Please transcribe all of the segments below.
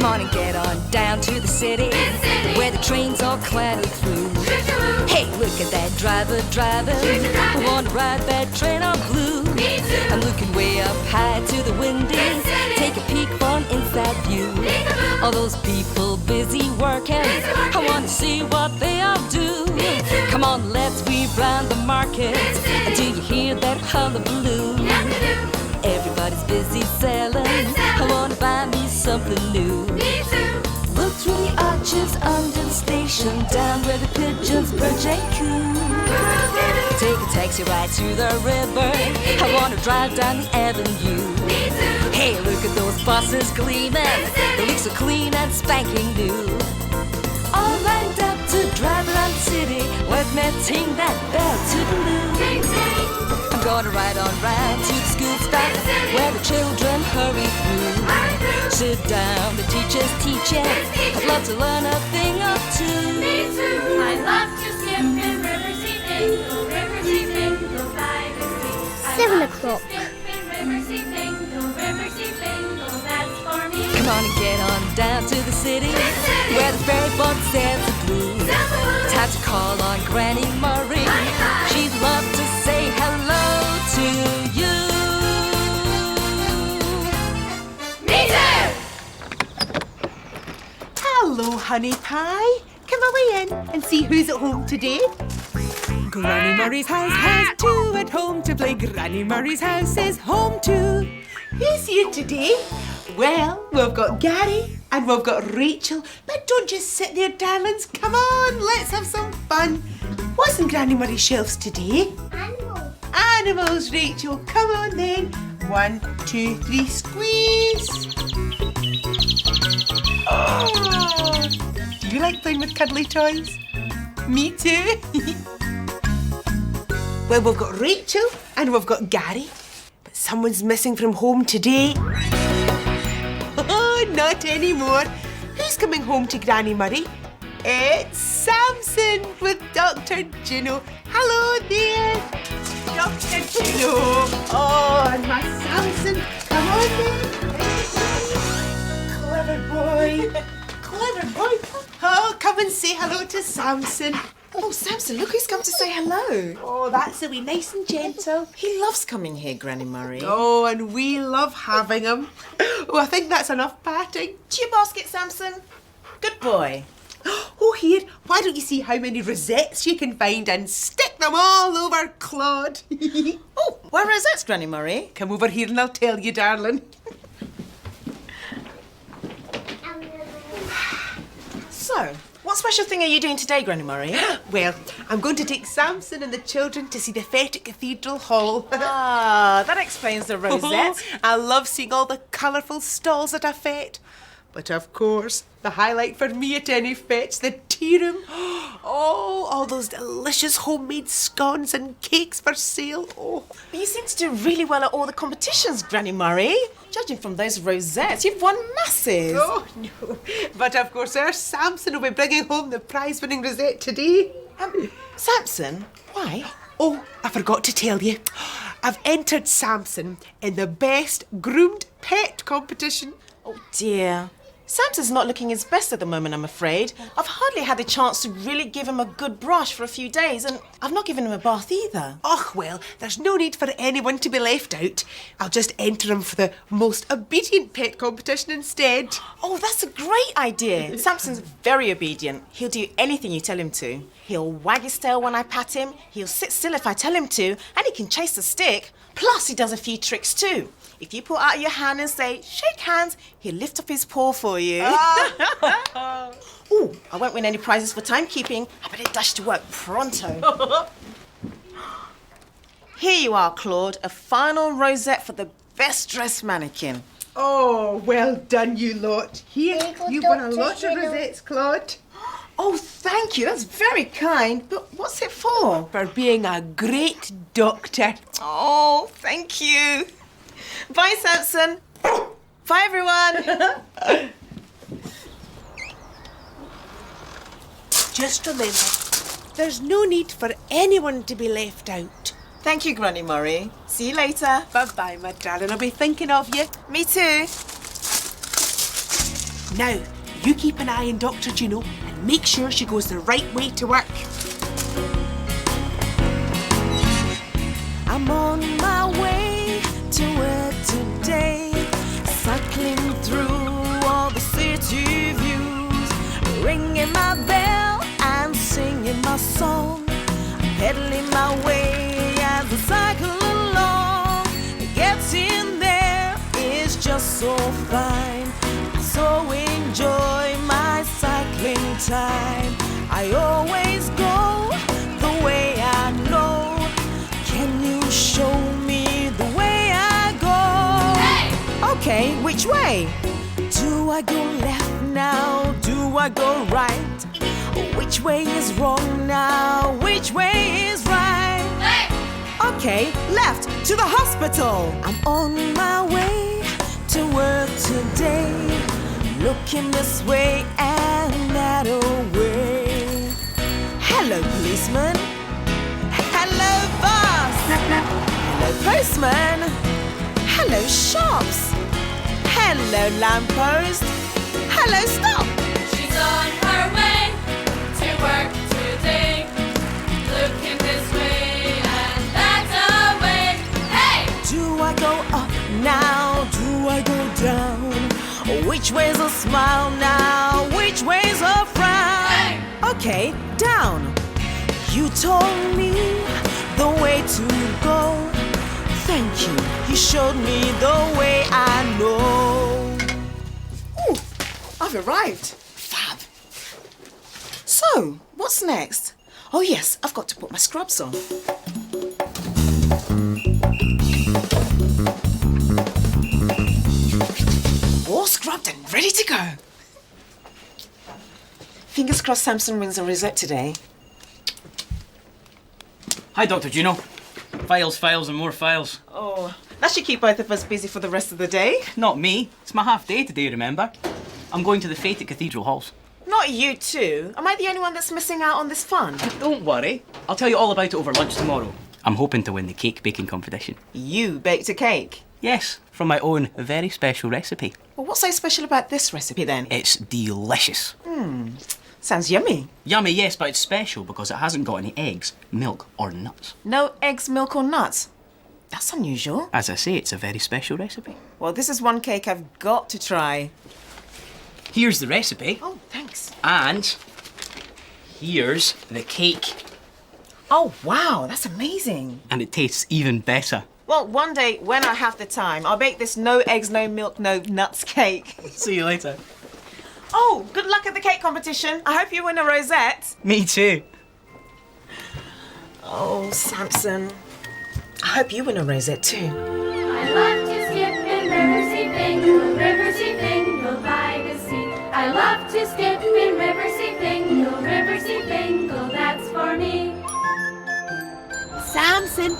Come on and get on down to the city, where the trains all clatter through. Hey, look at that driver driving. I want to ride that train all blue. I'm looking way up high to the windy. Take a peek for an inside view. All those people busy working, I want to see what they all do. Come on, let's weave round the market. Do you hear that hullabaloo? Everybody's busy selling. I want to buy me something new. Look through the arches under the station, down where the pigeons perch and coo. Take a taxi ride to the river. I want to drive down the avenue. Hey, look at those buses gleaming. They look so clean and spanking new. All lined up to drive around the city. Let me ting that bell toodaloo. I'm gonna ride on right to the school stop, where the children hurry through. Sit down, the teacher's teaching. I'd love to learn a thing or two. Me too. I love to skip in Riverseafingal, Riverseafingal by the sea. 7 o'clock. Riverseafingal, that's for me. Come on and get on down to the city, where the ferry boat sails the blue. Time to call on Granny Murray. She'd love to say hello to you. Me too. Hello, honey pie. Come away in and see who's at home today. Granny Murray's house has two at home to play. Granny Murray's house is home too. Who's here today? Well, we've got Gary and we've got Rachel. But don't just sit there, darlings. Come on, let's have some fun. What's in Granny Murray's shelves today? Animals. Animals, Rachel. Come on then. 1, 2, 3, squeeze. Oh, do you like playing with cuddly toys? Me too. Well, we've got Rachel and we've got Gary, but someone's missing from home today. Oh, not anymore. Who's coming home to Granny Murray? It's Sampson with Dr. Juno. Hello there, Dr. Juno. Oh, and my Sampson. Come on then. Clever boy. Clever boy. Oh, come and say hello to Sampson. Oh, Sampson, look who's come to say hello. Oh, that's the way, nice and gentle. He loves coming here, Granny Murray. Oh, and we love having him. Oh, I think that's enough patting. To your basket, Sampson. Good boy. Oh, here, why don't you see how many rosettes you can find and stick them all over Claude? Oh, where rosettes, Granny Murray? Come over here and I'll tell you, darling. So, what special thing are you doing today, Granny Murray? Well, I'm going to take Sampson and the children to see the Fete Cathedral Hall. Ah, that explains the rosettes. I love seeing all the colourful stalls at a fete. But of course, the highlight for me at any fete's the tea room. Oh, all those delicious homemade scones and cakes for sale. Oh, But you seem to do really well at all the competitions, Granny Murray. Judging from those rosettes, you've won masses. oh no. But of course, our Sampson will be bringing home the prize-winning rosette today. Sampson, why? Oh, I forgot to tell you. I've entered Sampson in the best groomed pet competition. Oh dear. Sampson's not looking his best at the moment, I'm afraid. I've hardly had a chance to really give him a good brush for a few days, and I've not given him a bath either. Oh, well, there's no need for anyone to be left out. I'll just enter him for the most obedient pet competition instead. Oh, that's a great idea. Sampson's very obedient. He'll do anything you tell him to. He'll wag his tail when I pat him, he'll sit still if I tell him to, and he can chase the stick. Plus, he does a few tricks too. If you put out your hand and say, shake hands, he'll lift up his paw for you. Ooh, I won't win any prizes for timekeeping. I better dash to work pronto. Here you are, Claude, a final rosette for the best dressed mannequin. Oh, well done, you lot. Here, There you go, you've won a Dr. lot of Juno. rosettes, Claude. Oh, thank you. That's very kind. But what's it for? For being a great doctor. Oh, thank you. Bye, Sampson. Bye, everyone. Just remember, there's no need for anyone to be left out. Thank you, Granny Murray. See you later. Bye-bye, my darling. I'll be thinking of you. Me too. Now, you keep an eye on Dr. Juno and make sure she goes the right way to work. I'm on my way to work today, cycling through all the city views, ringing my bell and singing my song, pedaling my way as I cycle along. Getting there is just so fine, so enjoy my cycling time. I always go the way I know. Can you show me the way I go? Hey! Okay, which way? Do I go left now? Do I go right? Which way is wrong now? Which way is right? Hey! Okay, left to the hospital. I'm on my way to work today, looking this way and that way. Hello, policeman. Hello, boss. Hello, postman. Hello, shops. Hello, lamppost. Hello, stop. She's on her way to work today, looking this way and that way. Hey! Do I go up now? Do I go down? Which way's a smile now? Which way's a frown? Hey! Okay, down. You told me the way to go. Thank you. You showed me the way I know. Ooh, I've arrived. Fab. So, what's next? Oh yes, I've got to put my scrubs on. All scrubbed and ready to go. Fingers crossed Sampson wins a rosette today. Hi, Dr. Juno. Files, files, and more files. Oh, that should keep both of us busy for the rest of the day. Not me. It's my half day today, remember? I'm going to the Fete at Cathedral Halls. Not you too. Am I the only one that's missing out on this fun? Don't worry. I'll tell you all about it over lunch tomorrow. I'm hoping to win the cake baking competition. You baked a cake. Yes, from my own very special recipe. Well, what's so special about this recipe then? It's delicious. Sounds yummy. Yummy, yes, but it's special because it hasn't got any eggs, milk, or nuts. No eggs, milk or nuts. That's unusual. As I say, it's a very special recipe. Well, this is one cake I've got to try. Here's the recipe. Oh, thanks. And here's the cake. Oh, wow, that's amazing. And it tastes even better. Well, one day when I have the time, I'll bake this no eggs, no milk, no nuts cake. See you later. Oh, good luck at the cake competition. I hope you win a rosette. Me too. Oh, Sampson. I hope you win a rosette too. I love to skip in Riverseafingal, Riverseafingal by the sea. I love to skip in Riverseafingal, Riverseafingal, that's for me. Sampson,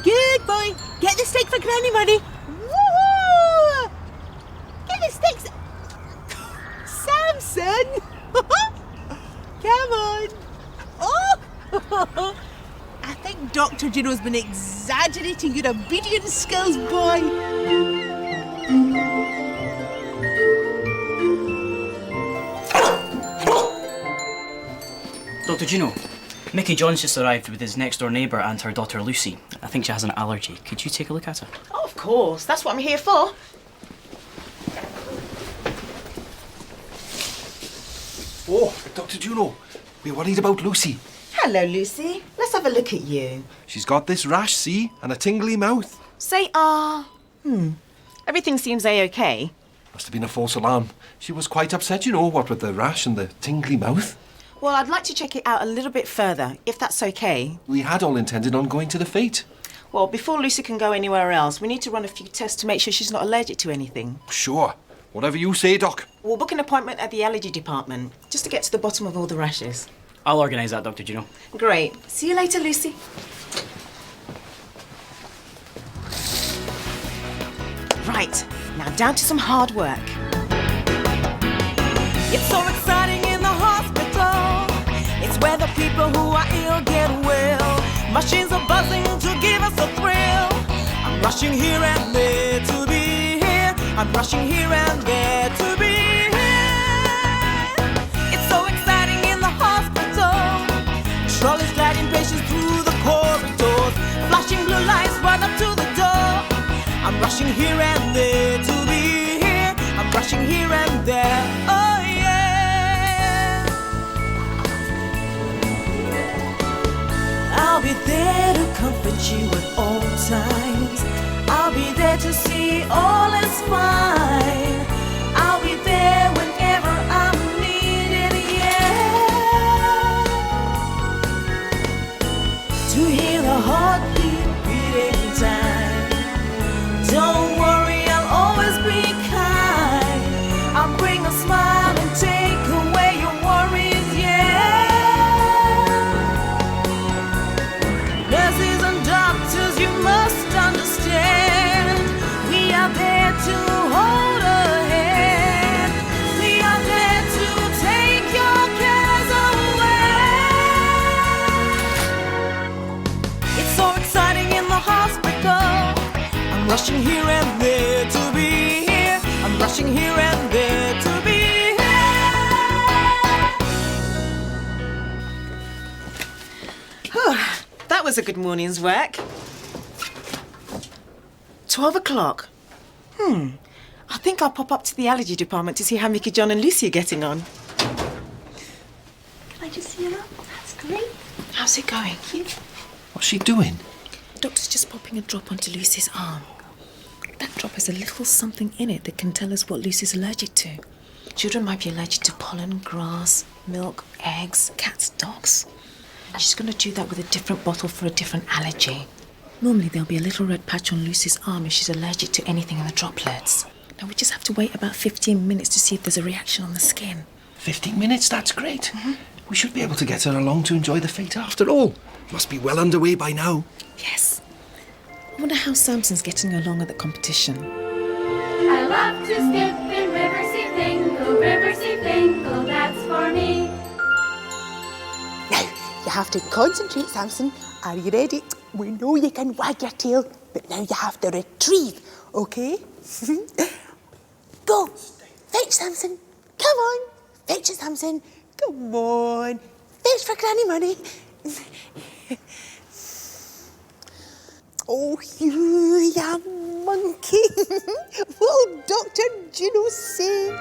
good boy. Get the stick for Granny Murray. Woohoo! Get the sticks. Sampson! Come on. Oh! I think Dr. Juno's been exaggerating your obedience skills, boy. Dr. Juno, Mickey John's just arrived with his next door neighbour and her daughter Lucy. I think she has an allergy. Could you take a look at her? Oh, of course. That's what I'm here for. Oh, Dr. Juno, we're worried about Lucy. Hello, Lucy. Let's have a look at you. She's got this rash, see, and a tingly mouth. Say, everything seems A-okay. Must have been a false alarm. She was quite upset, you know, what with the rash and the tingly mouth. Well, I'd like to check it out a little bit further, if that's okay. We had all intended on going to the Fete. Well, before Lucy can go anywhere else, we need to run a few tests to make sure she's not allergic to anything. Sure. Whatever you say, Doc. We'll book an appointment at the Allergy department, just to get to the bottom of all the rashes. I'll organise that, Dr. Juno. Great. See you later, Lucy. Right, now down to some hard work. It's so exciting in the hospital. It's where the people who are ill get well. Machines are buzzing to give us a thrill. I'm rushing here and there to be here. I'm rushing here and there to be here. rushing here and there to be here. I'm rushing here and there. Oh yeah. I'll be there to comfort you at all times. I'll be there to see all is fine. I'll be there whenever I'm needed, yeah. To hear the heartbeat beating time. Don't worry, I'll always be kind. I'll bring a smile and take away your worries, yeah. Nurses and doctors, you must understand. We are there to hold a hand. We are there to take your cares away. It's so exciting in the hospital. I'm rushing here and there to be here. I'm rushing here and there to be here. That was a good morning's work. 12 o'clock. I think I'll pop up to the allergy department to see how Mickey, John and Lucy are getting on. Can I just see you now? That's great. How's it going? What's she doing? Doctor's just popping a drop onto Lucy's arm. That drop has a little something in it that can tell us what Lucy's allergic to. Children might be allergic to pollen, grass, milk, eggs, cats, dogs. And she's going to do that with a different bottle for a different allergy. Normally there'll be a little red patch on Lucy's arm if she's allergic to anything in the droplets. Now we just have to wait about 15 minutes to see if there's a reaction on the skin. 15 minutes, that's great. We should be able to get her along to enjoy the fete after all. Must be well underway by now. Yes. I wonder how Sampson's getting along at the competition. I love to skip in Riverseafingal, Riverseafingal, that's for me. Now, you have to concentrate, Sampson. Are you ready? We know you can wag your tail, but now you have to retrieve, okay? Go! Fetch, Sampson. Come on. Fetch it, Sampson. Come on. Fetch for Granny Money. Oh, you monkey. What will Dr. Juno say?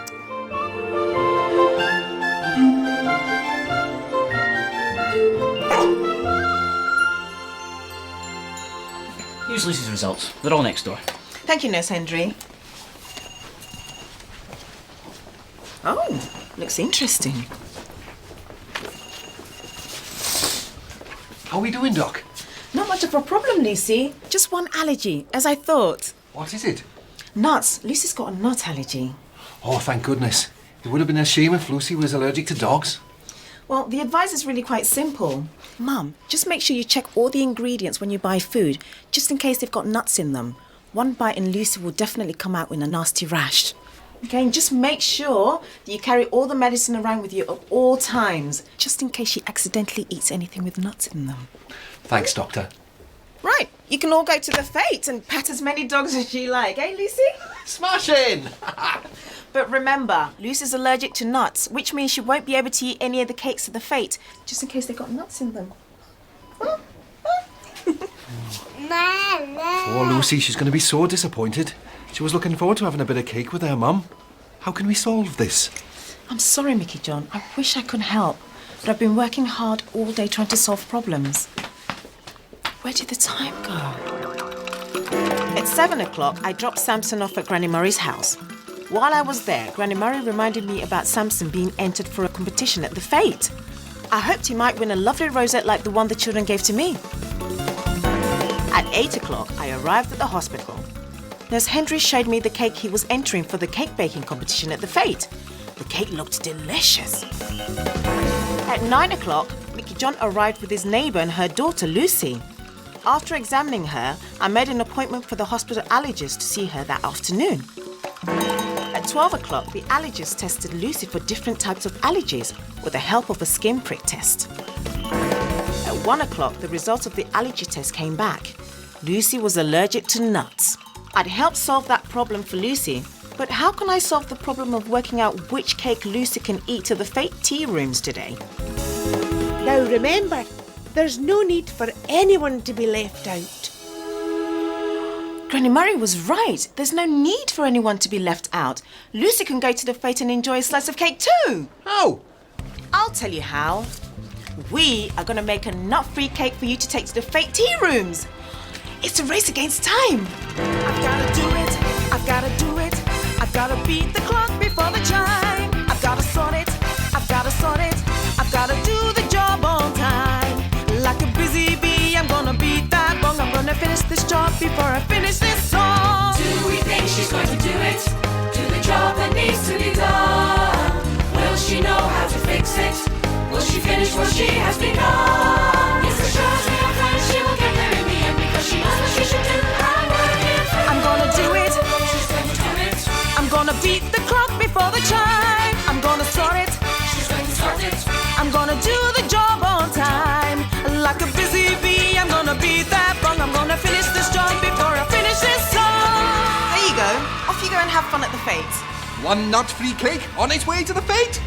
Here's Lucy's results. They're all next door. Thank you, Nurse Hendry. Oh, looks interesting. How are we doing, Doc? Not much of a problem, Lucy. Just one allergy, as I thought. What is it? Nuts. Lucy's got a nut allergy. Oh, thank goodness. It would have been a shame if Lucy was allergic to dogs. Well, the advice is really quite simple. Mum, just make sure you check all the ingredients when you buy food, just in case they've got nuts in them. One bite and Lucy will definitely come out with a nasty rash. Okay, and just make sure that you carry all the medicine around with you at all times, just in case she accidentally eats anything with nuts in them. Thanks, Doctor. Right, you can all go to the fete and pat as many dogs as you like, eh, Lucy? Smashing! But remember, Lucy's allergic to nuts, which means she won't be able to eat any of the cakes at the fete, just in case they've got nuts in them. Poor Lucy, she's going to be so disappointed. She was looking forward to having a bit of cake with her mum. How can we solve this? I'm sorry, Mickey John. I wish I could help, but I've been working hard all day trying to solve problems. Where did the time go? At 7 o'clock, I dropped Sampson off at Granny Murray's house. While I was there, Granny Murray reminded me about Sampson being entered for a competition at the fete. I hoped he might win a lovely rosette like the one the children gave to me. At 8 o'clock, I arrived at the hospital. Nurse Hendry showed me the cake he was entering for the cake baking competition at the fete. The cake looked delicious. At 9 o'clock, Mickey John arrived with his neighbour and her daughter, Lucy. After examining her, I made an appointment for the hospital allergist to see her that afternoon. At 12 o'clock, the allergist tested Lucy for different types of allergies with the help of a skin prick test. At 1 o'clock, the results of the allergy test came back. Lucy was allergic to nuts. I'd helped solve that problem for Lucy, but how can I solve the problem of working out which cake Lucy can eat to the fete tea rooms today? Now remember, there's no need for anyone to be left out. Granny Murray was right. There's no need for anyone to be left out. Lucy can go to the fete and enjoy a slice of cake too. How? I'll tell you how. We are going to make a nut-free cake for you to take to the fete tea rooms. It's a race against time. I've got to do it. I've got to do it. I've got to beat the clock before the chime. I've got to sort it. I've got to sort it. I've got to do the job on time. Like a busy bee, I'm going to beat that bong. I'm going to finish this job before I finish this song. Do we think she's going to do it? Do the job that needs to be done? Will she know how to fix it? Will she finish what she has begun? Yes, for sure, we have plans. She will get there in the end because she knows what she should do. I'm going to do it. She's going to do it. I'm going to beat the clock before the chime. I'm going to sort it. She's going to sort it. I'm going to do the job on time. Like a busy bee, I'm going to beat that bong. I'm going to finish this job before I finish this song. There you go. Off you go and have fun at the fete. One nut-free cake on its way to the fete.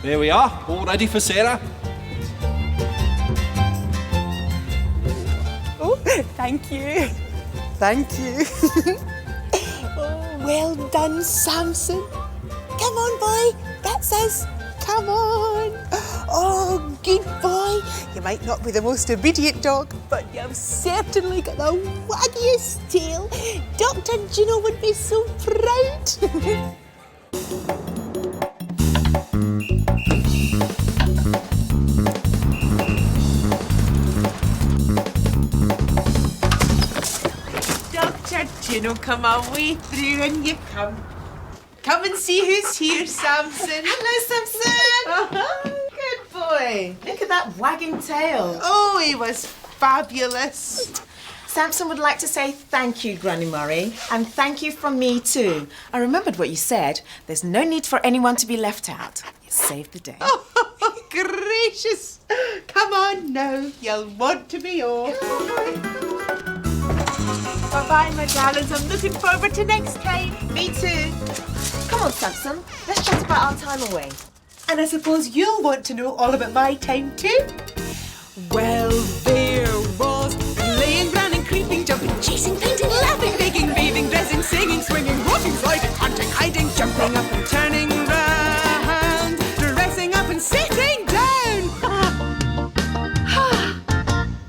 There we are, all ready for Sarah. Oh, thank you. Thank you. Oh, well done, Sampson. Come on, boy. That's us. Come on. Oh, good boy. You might not be the most obedient dog, but you've certainly got the waggiest tail. Dr. Juno would be so proud. Dr. Juno, come away through and you come. Come and see who's here, Sampson. Hello, Sampson. Good boy. Look at that wagging tail. Oh, he was fabulous. Samson would like to say thank you, Granny Murray, and thank you from me too. I remembered what you said. There's no need for anyone to be left out. You saved the day. Oh, gracious. Come on now. You'll want to be off. Bye-bye, my darlings. I'm looking forward to next time. Me too. Come on, Samson. Let's chat about our time away. And I suppose you'll want to know all about my time too. Well, there was laying, running, creeping, jumping, chasing, painting, laughing, baking, bathing, dressing, singing, swinging, walking, sliding, hunting, hiding, jumping up and turning round, dressing up and sitting down.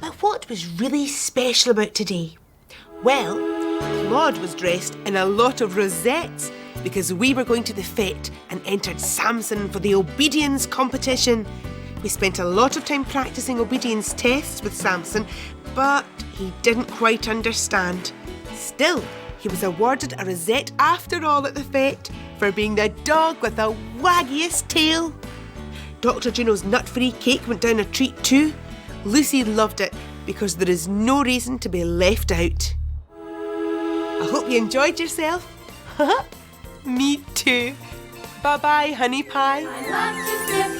But what was really special about today? Well, Claude was dressed in a lot of rosettes because we were going to the fete and entered Sampson for the obedience competition. We spent a lot of time practicing obedience tests with Sampson, but he didn't quite understand. Still, he was awarded a rosette after all at the fete for being the dog with the waggiest tail. Dr. Juno's nut-free cake went down a treat too. Lucy loved it because there is no reason to be left out. I hope you enjoyed yourself. Me too. Bye-bye, honey pie. I love to skip